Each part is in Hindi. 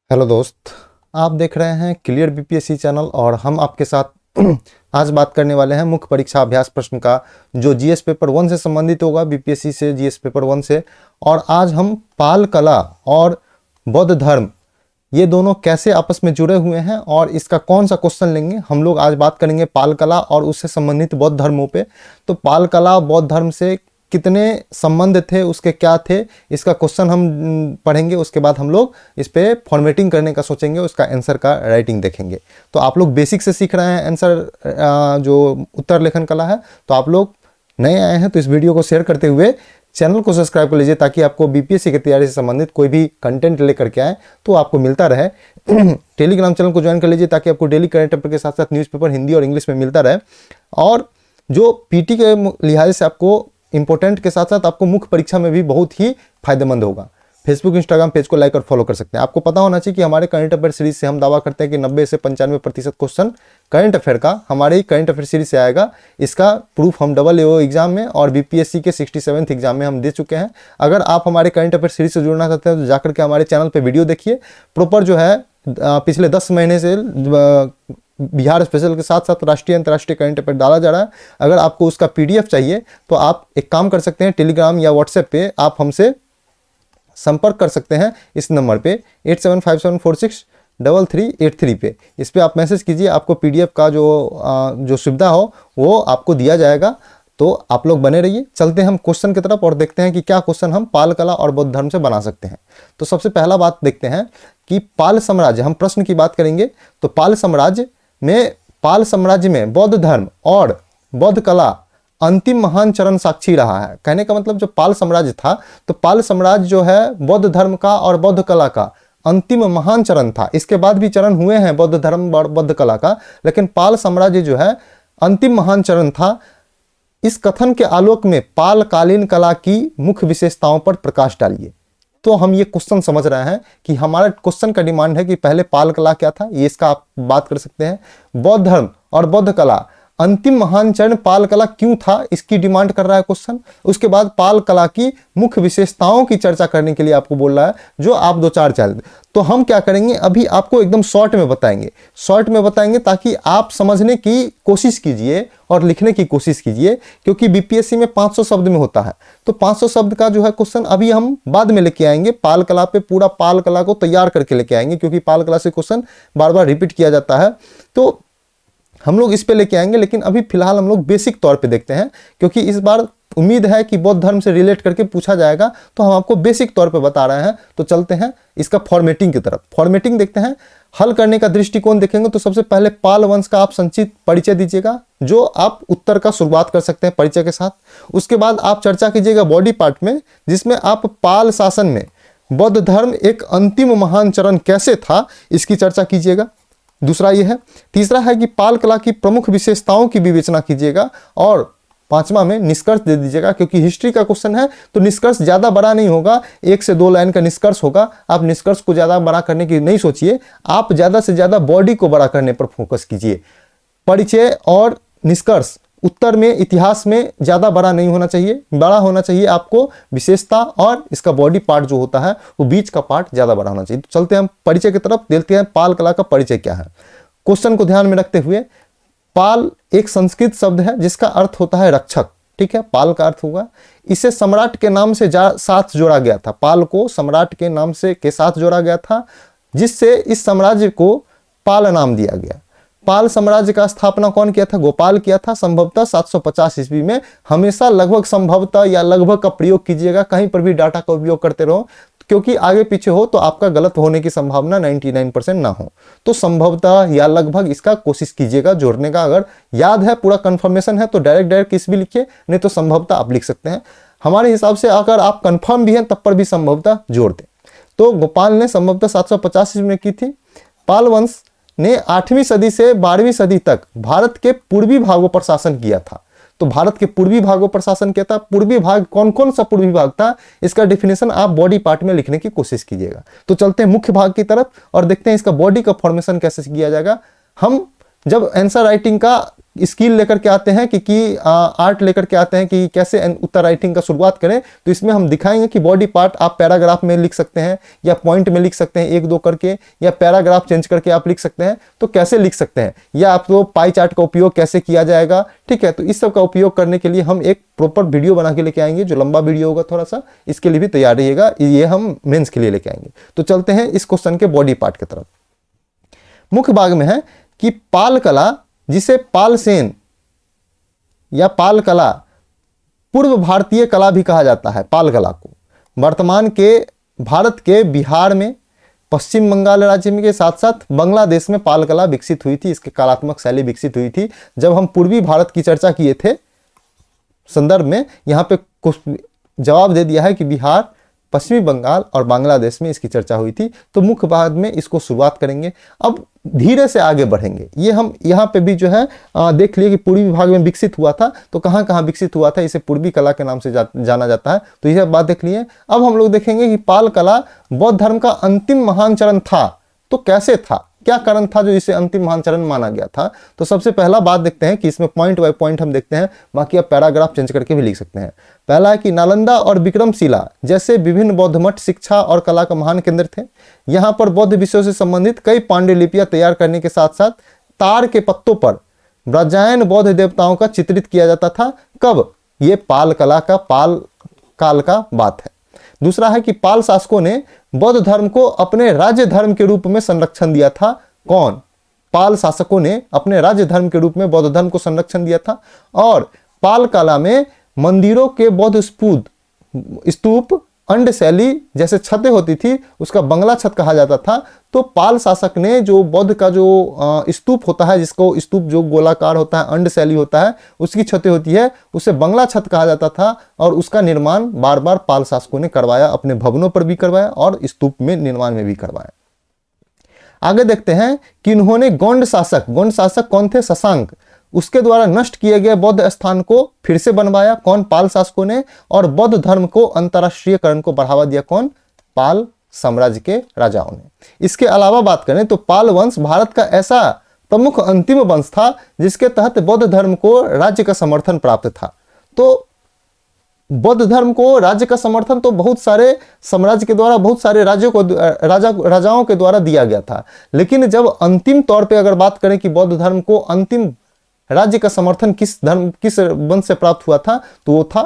हेलो दोस्त, आप देख रहे हैं क्लियर बीपीएससी चैनल और हम आपके साथ आज बात करने वाले हैं मुख्य परीक्षा अभ्यास प्रश्न का जो जीएस पेपर 1 से संबंधित होगा, बीपीएससी से जीएस पेपर 1 से। और आज हम पाल कला और बौद्ध धर्म ये दोनों कैसे आपस में जुड़े हुए हैं और इसका कौन सा क्वेश्चन लेंगे। हम लोग आज बात करेंगे पाल कला और उससे संबंधित बौद्ध धर्मों पे। तो पाल कला बौद्ध धर्म से कितने संबंध थे, उसके क्या थे, इसका क्वेश्चन हम पढ़ेंगे। उसके बाद हम लोग इस पे फॉर्मेटिंग करने का सोचेंगे, उसका आंसर का राइटिंग देखेंगे। तो आप लोग बेसिक से सीख रहे हैं आंसर जो उत्तर लेखन कला है। तो आप लोग नए आए हैं तो इस वीडियो को शेयर करते हुए चैनल को सब्सक्राइब कर लीजिए ताकि आपको बीपीएससी की तैयारी से संबंधित कोई भी कंटेंट लेकर के आए तो आपको मिलता रहे। टेलीग्राम चैनल को ज्वाइन कर लीजिए ताकि आपको डेली करंट अफेयर के साथ साथ न्यूज़पेपर हिंदी और इंग्लिश में मिलता रहे। और जो पीटी के लिहाज से आपको इंपॉर्टेंट के साथ साथ आपको मुख्य परीक्षा में भी बहुत ही फायदेमंद होगा। फेसबुक इंस्टाग्राम पेज को लाइक और फॉलो कर सकते हैं। आपको पता होना चाहिए कि हमारे करंट अफेयर सीरीज से हम दावा करते हैं कि 90 से 95% क्वेश्चन करंट अफेयर का हमारे ही करंट अफेयर सीरीज से आएगा। इसका प्रूफ हम AA एग्जाम में और बीपीएससी के 67th एग्जाम में हम दे चुके हैं। अगर आप हमारे करंट अफेयर सीरीज से जुड़ना चाहते हैं तो जाकर के हमारे चैनल पर वीडियो देखिए। प्रॉपर जो है पिछले 10 महीने से बिहार स्पेशल के साथ साथ राष्ट्रीय अंतर्राष्ट्रीय करंट अफेयर डाला जा रहा है। अगर आपको उसका पीडीएफ चाहिए तो आप एक काम कर सकते हैं, टेलीग्राम या व्हाट्सएप पे आप हमसे संपर्क कर सकते हैं इस नंबर पे 8757463383 पे। इस पे आप मैसेज कीजिए, आपको पीडीएफ का जो सुविधा हो वो आपको दिया जाएगा। तो आप लोग बने रहिए। चलते हैं हम क्वेश्चन की तरफ और देखते हैं कि क्या क्वेश्चन हम पाल कला और बौद्ध धर्म से बना सकते हैं। तो सबसे पहला बात देखते हैं कि पाल साम्राज्य, हम प्रश्न की बात करेंगे तो पाल साम्राज्य में बौद्ध धर्म और बौद्ध कला अंतिम महान चरण साक्षी रहा है। कहने का मतलब जो पाल साम्राज्य था तो पाल साम्राज्य जो है बौद्ध धर्म का और बौद्ध कला का अंतिम महान चरण था। इसके बाद भी चरण हुए हैं बौद्ध धर्म और बौद्ध कला का, लेकिन पाल साम्राज्य जो है अंतिम महान चरण था। इस कथन के आलोक में पाल कालीन कला की मुख्य विशेषताओं पर प्रकाश डालिए। तो हम ये क्वेश्चन समझ रहे हैं कि हमारा क्वेश्चन का डिमांड है कि पहले पाल कला क्या था, ये इसका आप बात कर सकते हैं। बौद्ध धर्म और बौद्ध कला अंतिम महान चरण पाल कला क्यों था, इसकी डिमांड कर रहा है क्वेश्चन। उसके बाद पाल कला की मुख्य विशेषताओं की चर्चा करने के लिए आपको बोल रहा है जो आप दो चार चाल। तो हम क्या करेंगे, अभी आपको एकदम शॉर्ट में बताएंगे ताकि आप समझने की कोशिश कीजिए और लिखने की कोशिश कीजिए, क्योंकि बीपीएससी में 500 शब्द में होता है। तो 500 शब्द का जो है क्वेश्चन अभी हम बाद में लेके आएंगे। पाल कला पे पूरा पाल कला को तैयार करके लेके आएंगे, क्योंकि पाल कला से क्वेश्चन बार बार रिपीट किया जाता है। तो हम लोग इस पे लेके आएंगे, लेकिन अभी फिलहाल हम लोग बेसिक तौर पे देखते हैं, क्योंकि इस बार उम्मीद है कि बौद्ध धर्म से रिलेट करके पूछा जाएगा। तो हम आपको बेसिक तौर पे बता रहे हैं। तो चलते हैं इसका फॉर्मेटिंग की तरफ। फॉर्मेटिंग देखते हैं, हल करने का दृष्टिकोण देखेंगे। तो सबसे पहले पाल वंश का आप संक्षिप्त परिचय दीजिएगा, जो आप उत्तर का शुरुआत कर सकते हैं परिचय के साथ। उसके बाद आप चर्चा कीजिएगा बॉडी पार्ट में, जिसमें आप पाल शासन में बौद्ध धर्म एक अंतिम महान चरण कैसे था, इसकी चर्चा कीजिएगा। दूसरा ये है। तीसरा है कि पाल कला की प्रमुख विशेषताओं की विवेचना कीजिएगा। और पांचवा में निष्कर्ष दे दीजिएगा, क्योंकि हिस्ट्री का क्वेश्चन है तो निष्कर्ष ज्यादा बड़ा नहीं होगा, 1 से 2 लाइन का निष्कर्ष होगा। आप निष्कर्ष को ज्यादा बड़ा करने की नहीं सोचिए, आप ज्यादा से ज्यादा बॉडी को बड़ा करने पर फोकस कीजिए। परिचय और निष्कर्ष उत्तर में इतिहास में ज्यादा बड़ा नहीं होना चाहिए, बड़ा होना चाहिए आपको विशेषता, और इसका बॉडी पार्ट जो होता है वो बीच का पार्ट ज्यादा बड़ा होना चाहिए। तो चलते हैं हम परिचय की तरफ, देखते हैं पाल कला का परिचय क्या है। क्वेश्चन को ध्यान में रखते हुए, पाल एक संस्कृत शब्द है जिसका अर्थ होता है रक्षक। ठीक है, पाल का अर्थ होगा। इसे सम्राट के नाम से साथ जोड़ा गया था। पाल को सम्राट के नाम से के साथ जोड़ा गया था, जिससे इस साम्राज्य को पाल नाम दिया गया। पाल साम्राज्य का स्थापना कौन किया था? गोपाल किया था, संभवतः 750 ईस्वी में। हमेशा लगभग संभवतः या लगभग का प्रयोग कीजिएगा, कहीं पर भी डाटा का उपयोग करते रहो, क्योंकि आगे पीछे हो तो आपका गलत होने की संभावना 99% ना हो। तो संभवतः या लगभग इसका कोशिश कीजिएगा जोड़ने का। अगर याद है, पूरा कंफर्मेशन है तो डायरेक्ट किस भी लिखिए, नहीं तो संभवतः आप लिख सकते हैं। हमारे हिसाब से अगर आप कंफर्म भी हैं तब पर भी संभवतः जोड़ दें। तो गोपाल ने संभवतः 750 ईस्वी में की थी। पाल वंश ने 8वीं सदी से 12वीं सदी तक भारत के पूर्वी भागों पर शासन किया था। तो भारत के पूर्वी भागों पर शासन किया था। पूर्वी भाग कौन कौन सा पूर्वी भाग था, इसका डिफिनेशन आप बॉडी पार्ट में लिखने की कोशिश कीजिएगा। तो चलते हैं मुख्य भाग की तरफ और देखते हैं इसका बॉडी का फॉर्मेशन कैसे किया जाएगा। हम जब आंसर राइटिंग का स्किल लेकर के आते हैं कि आर्ट लेकर के आते हैं कि कैसे उत्तर राइटिंग का शुरुआत करें। तो इसमें हम दिखाएंगे कि बॉडी पार्ट आप पैराग्राफ में लिख सकते हैं या पॉइंट में लिख सकते हैं, एक दो करके, या पैराग्राफ चेंज करके आप लिख सकते हैं। तो कैसे लिख सकते हैं, या आपको पाई चार्ट का उपयोग कैसे किया जाएगा, ठीक है। तो इस सब का उपयोग करने के लिए हम एक प्रॉपर वीडियो बना के लेके आएंगे, जो लंबा वीडियो होगा थोड़ा सा, इसके लिए भी तैयार रहिएगा, ये हम मेंस के लिए लेके आएंगे। तो चलते हैं इस क्वेश्चन के बॉडी पार्ट की तरफ। मुख्य भाग में है कि पाल कला, जिसे पाल सेन या पाल कला, पूर्व भारतीय कला भी कहा जाता है। पाल कला को वर्तमान के भारत के बिहार में, पश्चिम बंगाल राज्य में के साथ साथ बांग्लादेश में पाल कला विकसित हुई थी, इसकी कलात्मक शैली विकसित हुई थी। जब हम पूर्वी भारत की चर्चा किए थे संदर्भ में, यहाँ पे कुछ जवाब दे दिया है कि बिहार, पश्चिमी बंगाल और बांग्लादेश में इसकी चर्चा हुई थी। तो मुख्य भाग में इसको शुरुआत करेंगे, अब धीरे से आगे बढ़ेंगे। ये हम यहाँ पे भी जो है देख लिए कि पूर्वी भाग में विकसित हुआ था, तो कहाँ कहाँ विकसित हुआ था, इसे पूर्वी कला के नाम से जाना जाता है। तो यह बात देख लिए। अब हम लोग देखेंगे कि पाल कला बौद्ध धर्म का अंतिम महान चरण था। तो कैसे था, क्या कारण था जो इसे अंतिम महान चरण माना गया था। तो सबसे पहला बात देखते हैं कि इसमें पॉइंट बाय पॉइंट हम देखते हैं, बाकी आप पैराग्राफ चेंज करके भी लिख सकते हैं। पहला है कि नालंदा और विक्रमशिला जैसे विभिन्न बौद्ध मठ शिक्षा और कला का महान केंद्र थे। यहाँ पर बौद्ध विषयों से संबंधित कई पांडुलिपियां तैयार करने के साथ साथ तार के पत्तों पर ब्रजायन बौद्ध देवताओं का चित्रित किया जाता था। कब, ये पाल कला का, पाल काल का बात है। दूसरा है कि पाल शासकों ने बौद्ध धर्म को अपने राज्य धर्म के रूप में संरक्षण दिया था। कौन, पाल शासकों ने अपने राज्य धर्म के रूप में बौद्ध धर्म को संरक्षण दिया था। और पाल कला में मंदिरों के बौद्ध स्तूप अंड शैली जैसे छतें होती थी, उसका बंगला छत कहा जाता था। तो पाल शासक ने जो बौद्ध का जो स्तूप होता है, जिसको स्तूप जो गोलाकार होता है, अंड शैली होता है, उसकी छतें होती है, उसे बंगला छत कहा जाता था। और उसका निर्माण बार बार पाल शासकों ने करवाया, अपने भवनों पर भी करवाया और स्तूप में निर्माण में भी करवाया। आगे देखते हैं कि इन्होंने गौंड शासक कौन थे, शशांक, उसके द्वारा नष्ट किए गए बौद्ध स्थान को फिर से बनवाया। कौन, पाल शासकों ने। और बौद्ध धर्म को अंतरराष्ट्रीयकरण को बढ़ावा दिया। कौन, पाल साम्राज्य के राजाओं ने। इसके अलावा बात करें तो पाल वंश भारत का ऐसा प्रमुख अंतिम वंश था जिसके तहत बौद्ध धर्म को राज्य का समर्थन प्राप्त था। तो बौद्ध धर्म को राज्य का समर्थन तो बहुत सारे साम्राज्य के द्वारा, बहुत सारे राज्यों को, राजाओं के द्वारा दिया गया था। लेकिन जब अंतिम तौर पे अगर बात करें कि बौद्ध धर्म को अंतिम राज्य का समर्थन किस वंश से प्राप्त हुआ था, तो वो था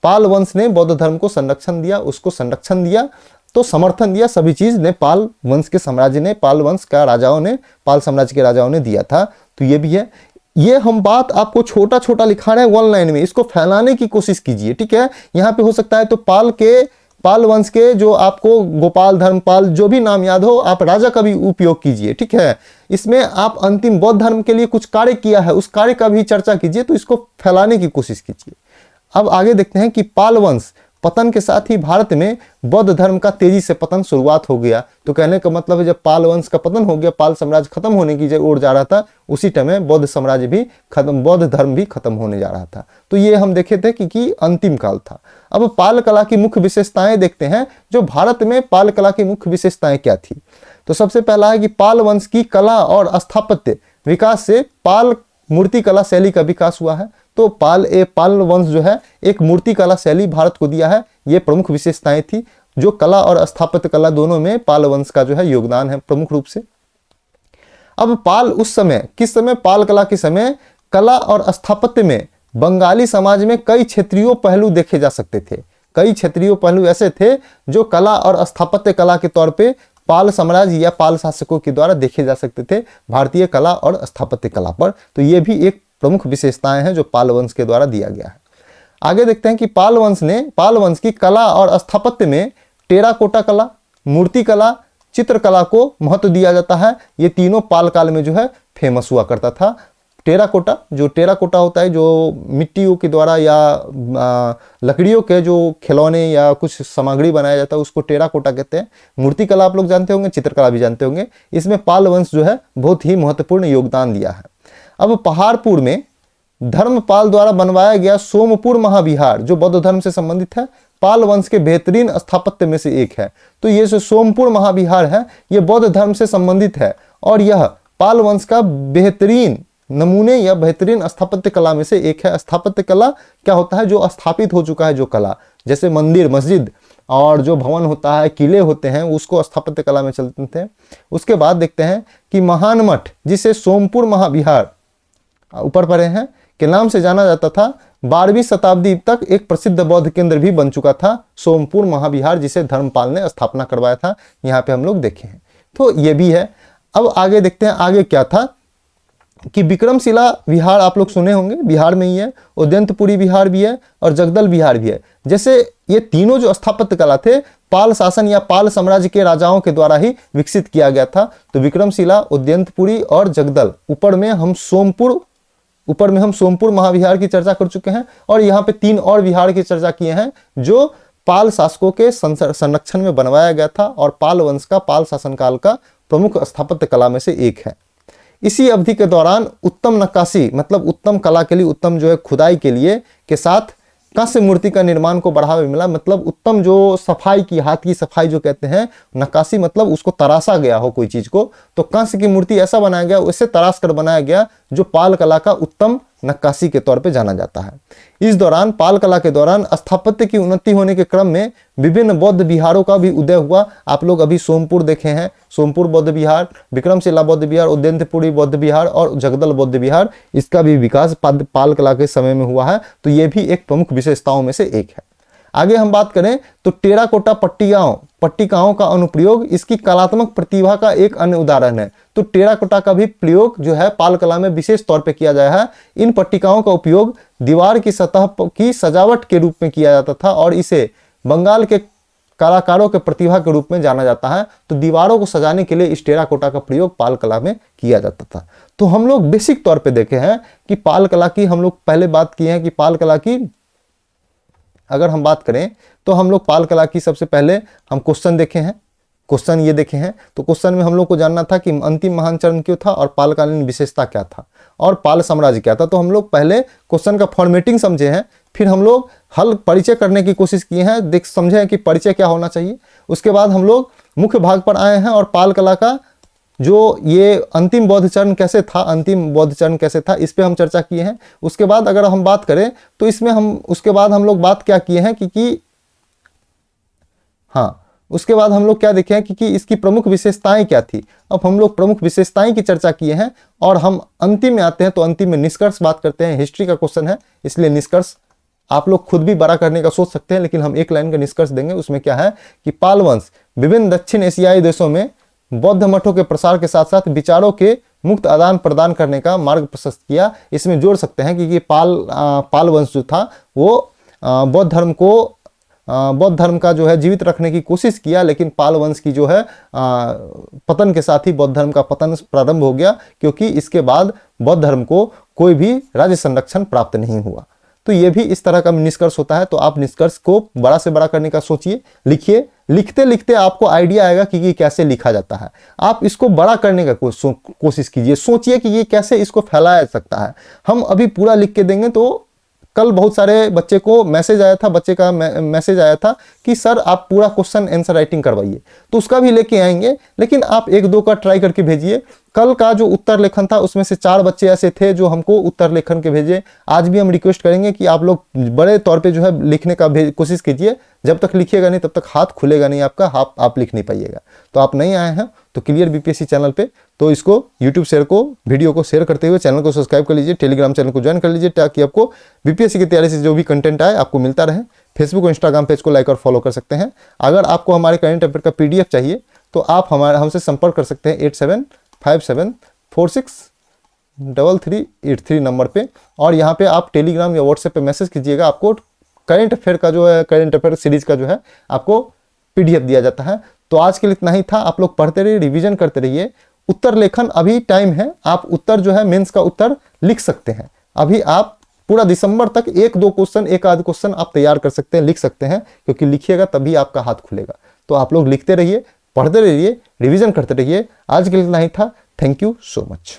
पाल वंश ने बौद्ध धर्म को संरक्षण दिया, उसको संरक्षण दिया, तो समर्थन दिया, सभी चीज ने पाल वंश के साम्राज्य ने, पाल वंश का राजाओं ने, पाल साम्राज्य के राजाओं ने दिया था। तो ये भी है। ये हम बात आपको छोटा छोटा लिखा रहे हैं वन लाइन में, इसको फैलाने की कोशिश कीजिए, ठीक है। यहाँ पे हो सकता है तो पाल वंश के जो आपको गोपाल, धर्मपाल, जो भी नाम याद हो, आप राजा का भी उपयोग कीजिए, ठीक है। इसमें आप अंतिम बौद्ध धर्म के लिए कुछ कार्य किया है, उस कार्य का भी चर्चा कीजिए, तो इसको फैलाने की कोशिश कीजिए। अब आगे देखते हैं कि पाल वंश पतन के साथ ही भारत में बौद्ध धर्म का तेजी से पतन शुरुआत हो गया। तो कहने का मतलब है जब पाल वंश का पतन हो गया, पाल साम्राज्य खत्म होने की ओर जा रहा था, उसी टाइम बौद्ध साम्राज्य भी खत्म, बौद्ध धर्म भी खत्म होने जा रहा था। तो ये हम देखे थे कि अंतिम काल था। अब पाल कला की मुख्य विशेषताएं देखते हैं, जो भारत में पाल कला की मुख्य विशेषताएं क्या थी। तो सबसे पहला है कि पाल वंश की कला और स्थापत्य विकास से पाल मूर्ति कला शैली का विकास हुआ है। तो पाल वंश जो है एक मूर्ति कला शैली भारत को दिया है। ये प्रमुख विशेषताएं थी, जो कला और स्थापत्य कला दोनों में पाल वंश का जो है योगदान है प्रमुख रूप से। अब पाल उस समय, किस समय, पाल कला के समय कला और स्थापत्य में बंगाली समाज में कई क्षेत्रीय पहलू देखे जा सकते थे। कई क्षेत्रीय पहलू ऐसे थे जो कला और स्थापत्य कला के तौर पे पाल साम्राज्य या पाल शासकों के द्वारा देखे जा सकते थे भारतीय कला और स्थापत्य कला पर। तो ये भी एक प्रमुख विशेषताएं हैं जो पाल वंश के द्वारा दिया गया है। आगे देखते हैं कि पाल वंश की कला और स्थापत्य में टेराकोटा कला, मूर्ति कला, चित्रकला को महत्व दिया जाता है। ये तीनों पाल काल में जो है फेमस हुआ करता था। टेराकोटा होता है जो मिट्टियों के द्वारा या लकड़ियों के जो खिलौने या कुछ सामग्री बनाया जाता है, उसको टेराकोटा कहते हैं। मूर्ति कला आप लोग जानते होंगे, चित्रकला भी जानते होंगे। इसमें पाल वंश जो है बहुत ही महत्वपूर्ण योगदान दिया है। अब पहाड़पुर में धर्मपाल द्वारा बनवाया गया सोमपुर महाविहार, जो बौद्ध धर्म से संबंधित है, पाल वंश के बेहतरीन स्थापत्य में से एक है। तो ये जो सोमपुर महाविहार है, ये बौद्ध धर्म से संबंधित है और यह पाल वंश का बेहतरीन नमूने या बेहतरीन स्थापत्य कला में से एक है। स्थापत्य कला क्या होता है? जो स्थापित हो चुका है जो कला, जैसे मंदिर, मस्जिद और जो भवन होता है, किले होते हैं, उसको स्थापत्य कला में चलते थे। उसके बाद देखते हैं कि महान मठ, जिसे सोमपुर महाविहार ऊपर पढ़े हैं के नाम से जाना जाता था, 12वीं शताब्दी तक एक प्रसिद्ध बौद्ध केंद्र भी बन चुका था, सोमपुर महाविहार, जिसे धर्मपाल ने स्थापना करवाया था। यहाँ पे हम लोग देखे हैं, तो ये भी है। अब आगे देखते हैं आगे क्या था कि विक्रमशिला विहार आप लोग सुने होंगे, बिहार में ही है। उद्यंतपुरी विहार भी है और जगदल विहार भी है। जैसे ये तीनों जो स्थापत्य कला थे, पाल शासन या पाल साम्राज्य के राजाओं के द्वारा ही विकसित किया गया था। तो विक्रमशिला, उद्यंतपुरी और जगदल, ऊपर में हम सोमपुर महाविहार की चर्चा कर चुके हैं। और यहाँ पे 3 और विहार की चर्चा किए हैं जो पाल शासकों के संरक्षण में बनवाया गया था और पाल वंश का, पाल शासनकाल का प्रमुख स्थापत्य कला में से एक है। इसी अवधि के दौरान उत्तम नक्काशी, मतलब उत्तम कला के लिए, उत्तम जो है खुदाई के लिए के साथ कांस्य मूर्ति का निर्माण को बढ़ावा मिला। मतलब उत्तम जो सफाई की, हाथ की सफाई जो कहते हैं, नक्काशी मतलब उसको तराशा गया हो कोई चीज को, तो कांस्य की मूर्ति ऐसा बनाया गया, उससे तराश कर बनाया गया, जो पाल कला का उत्तम नक्काशी के तौर पे जाना जाता है। इस दौरान, पाल कला के दौरान, स्थापत्य की उन्नति होने के क्रम में विभिन्न बौद्ध विहारों का भी उदय हुआ। आप लोग अभी सोमपुर देखे हैं, सोमपुर बौद्ध विहार, विक्रमशिला बौद्ध विहार, उद्यंतपुरी बौद्ध विहार और जगदल बौद्ध विहार, इसका भी विकास पाल कला के समय में हुआ है। तो ये भी एक प्रमुख विशेषताओं में से एक है। आगे हम बात करें तो टेराकोटा पट्टिकाओं का अनुप्रयोग इसकी कलात्मक प्रतिभा का एक अन्य उदाहरण है। तो टेराकोटा का भी प्रयोग जो है पाल कला में विशेष तौर पे किया गया है। इन पट्टिकाओं का उपयोग दीवार की सतह की सजावट के रूप में किया जाता था और इसे बंगाल के कलाकारों के प्रतिभा के रूप में जाना जाता है। तो दीवारों को सजाने के लिए इस टेराकोटा का प्रयोग पाल कला में किया जाता था। तो हम लोग बेसिक तौर पे देखे हैं कि पाल कला की, हम लोग पहले बात किए हैं कि पाल कला की अगर हम बात करें तो हम लोग पाल कला की सबसे पहले हम क्वेश्चन देखे हैं, क्वेश्चन ये देखे हैं। तो क्वेश्चन में हम लोग को जानना था कि अंतिम महान चरण क्यों था और पालकालीन विशेषता क्या था और पाल साम्राज्य क्या था। तो हम लोग पहले क्वेश्चन का फॉर्मेटिंग समझे हैं, फिर हम लोग हल परिचय करने की कोशिश किए हैं, समझे हैं कि परिचय क्या होना चाहिए। उसके बाद हम लोग मुख्य भाग पर आए हैं और पाल कला का जो ये अंतिम बौद्ध चरण कैसे था, अंतिम बौद्ध चरण कैसे था, इस पे हम चर्चा किए हैं। उसके बाद अगर हम बात करें तो इसमें उसके बाद हम लोग बात क्या किए हैं उसके बाद हम लोग क्या देखे हैं कि इसकी प्रमुख विशेषताएं क्या थी। अब हम लोग प्रमुख विशेषताएं की चर्चा किए हैं और हम अंतिम में आते हैं। तो अंतिम में निष्कर्ष बात करते हैं। हिस्ट्री का क्वेश्चन है, इसलिए निष्कर्ष आप लोग खुद भी बड़ा करने का सोच सकते हैं, लेकिन हम एक लाइन का निष्कर्ष देंगे। उसमें क्या है कि पाल वंश विभिन्न दक्षिण एशियाई देशों में बौद्ध मठों के प्रसार के साथ साथ विचारों के मुक्त आदान प्रदान करने का मार्ग प्रशस्त किया। इसमें जोड़ सकते हैं कि पाल वंश जो था वो बौद्ध धर्म का जो है जीवित रखने की कोशिश किया, लेकिन पाल वंश की जो है पतन के साथ ही बौद्ध धर्म का पतन प्रारंभ हो गया, क्योंकि इसके बाद बौद्ध धर्म को कोई भी राज्य संरक्षण प्राप्त नहीं हुआ। तो ये भी इस तरह का निष्कर्ष होता है। तो आप निष्कर्ष को बड़ा से बड़ा करने का सोचिए, लिखिए, लिखते लिखते आपको आइडिया आएगा कि ये कैसे लिखा जाता है। आप इसको बड़ा करने का कोशिश कीजिए, सोचिए कि ये कैसे इसको फैलाया जा सकता है। हम अभी पूरा लिख के देंगे तो कल बहुत सारे बच्चे को मैसेज आया था, बच्चे का मैसेज आया था कि सर आप पूरा क्वेश्चन आंसर राइटिंग करवाइए, तो उसका भी लेके आएंगे, लेकिन आप 1-2 का ट्राई करके भेजिए। कल का जो उत्तर लेखन था उसमें से 4 बच्चे ऐसे थे जो हमको उत्तर लेखन के भेजे। आज भी हम रिक्वेस्ट करेंगे कि आप लोग बड़े तौर पे जो है लिखने का कोशिश कीजिए। जब तक लिखिएगा नहीं तब तक हाथ खुलेगा नहीं आपका, आप लिख नहीं पाइएगा। तो आप नहीं आए हैं तो क्लियर बीपीएससी चैनल पे, तो इसको यूट्यूब वीडियो को शेयर करते हुए चैनल को सब्सक्राइब कर लीजिए, टेलीग्राम चैनल को ज्वाइन कर लीजिए, ताकि आपको बीपीएससी की तैयारी से जो भी कंटेंट आए आपको मिलता रहे। फेसबुक और इंस्टाग्राम पेज को लाइक और फॉलो कर सकते हैं। अगर आपको हमारे करंट अफेयर का पीडीएफ चाहिए तो आप हमसे संपर्क कर सकते हैं 8757463383 नंबर पे, और यहाँ पे आप टेलीग्राम या व्हाट्सएप पे मैसेज कीजिएगा। आपको करंट अफेयर का जो है, करंट अफेयर सीरीज का जो है आपको पीडीएफ दिया जाता है। तो आज के लिए इतना ही था। आप लोग पढ़ते रहिए, रिवीजन करते रहिए। उत्तर लेखन अभी टाइम है, आप उत्तर जो है मेंस का उत्तर लिख सकते हैं। अभी आप पूरा दिसंबर तक 1-2 क्वेश्चन, 1-आध क्वेश्चन आप तैयार कर सकते हैं, लिख सकते हैं, क्योंकि लिखिएगा तभी आपका हाथ खुलेगा। तो आप लोग लिखते रहिए, पढ़ते रहिए, रिवीजन करते रहिए। आज के लिए इतना ही था। Thank you so much.